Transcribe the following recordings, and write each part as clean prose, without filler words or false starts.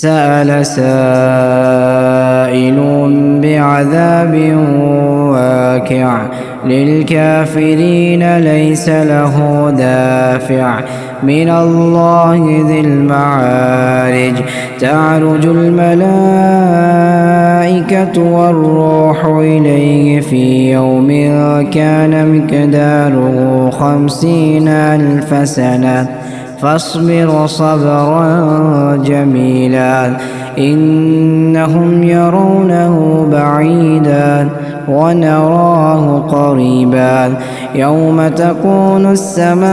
سأل سائل بعذاب واقع للكافرين ليس له دافع من الله ذي المعارج تعرج الملائكة والروح إليه في يوم كان مقداره 50,000 سنة فاصبر صبرا جميلا إنهم يرونه بعيدا ونراه قريبا يوم تكون السماء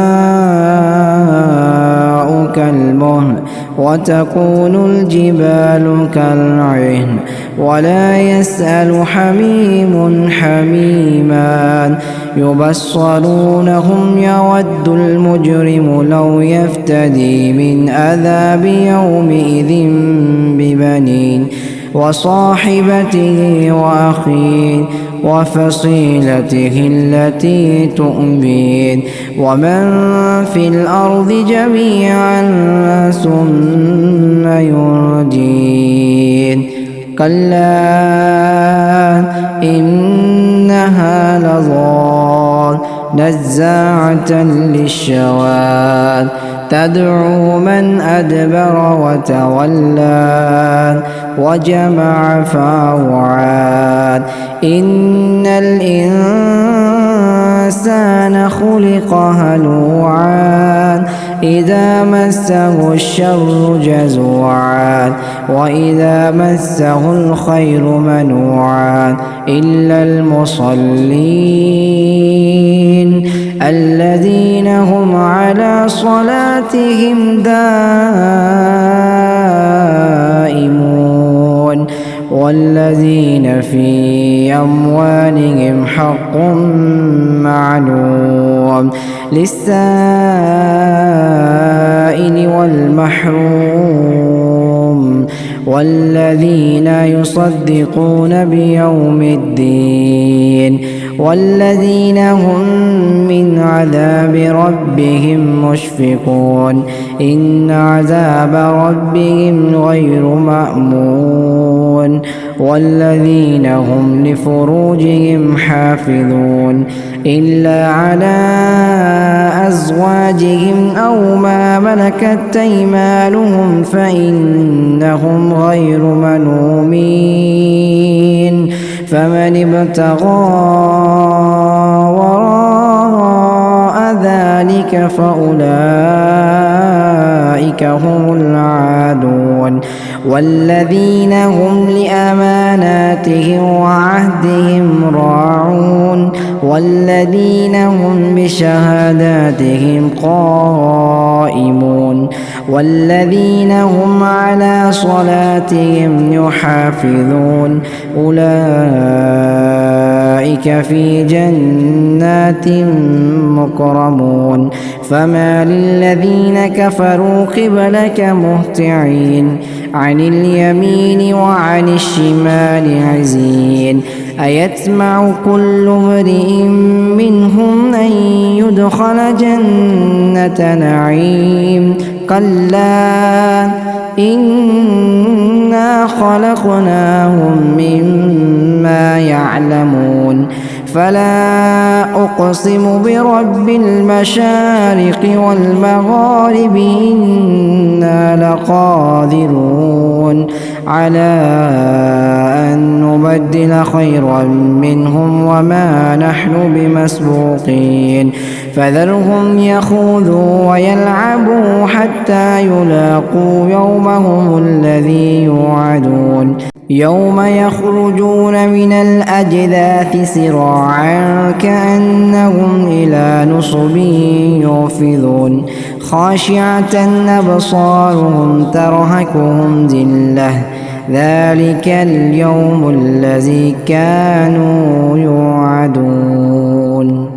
كالمهل وتكون الجبال كالعهن ولا يسأل حميم حميما يبصرونهم يود المجرم لو يفتدي من عذاب يومئذ ببنين وصاحبته وأخيه وفصيلته التي تؤويه ومن في الأرض جميعا ثم ينجيه كلا إنها لظى نزاعة للشوى تدعو من أدبر وتولى وجمع فأوعى إن الإنسان خلق هلوعا إذا مسه الشر جزوعا وإذا مسه الخير منوعا إلا المصلين الذين هم على صلاتهم دائمون والذين في أموالهم حق معلوم للسائل والمحروم والذين يصدقون بيوم الدين والذين هم من عذاب ربهم مشفقون إن عذاب ربهم غير مأمون والذين هم لفروجهم حافظون إلا على أزواجهم أو ما ملكت أيمانهم فإنهم غير ملومين فمن ابتغى وراء ذلك فأولئك هم العادون والذين هم لأماناتهم وعهدهم راعون والذين هم بشهاداتهم قائمون والذين هم على صلاتهم يحافظون أولئك في جنات مكرمون فما للذين كفروا قبلك مهطعين عن اليمين وعن الشمال عزين أيطمع كل امرئ منهم أن يدخل جنة نعيم كلا إنا خلقناهم مما يعلمون فلا أقسم برب المشارق والمغارب إنا لقادرون على أن نبدل خيرا منهم وما نحن بمسبوقين فذرهم يخوضوا ويلعبوا حتى يلاقوا يومهم الذي يوعدون يوم يخرجون من الأجداث سراعا كأنهم إلى نصب يوفضون خاشعة أبصارهم ترهقهم ذلة ذلك اليوم الذي كانوا يوعدون.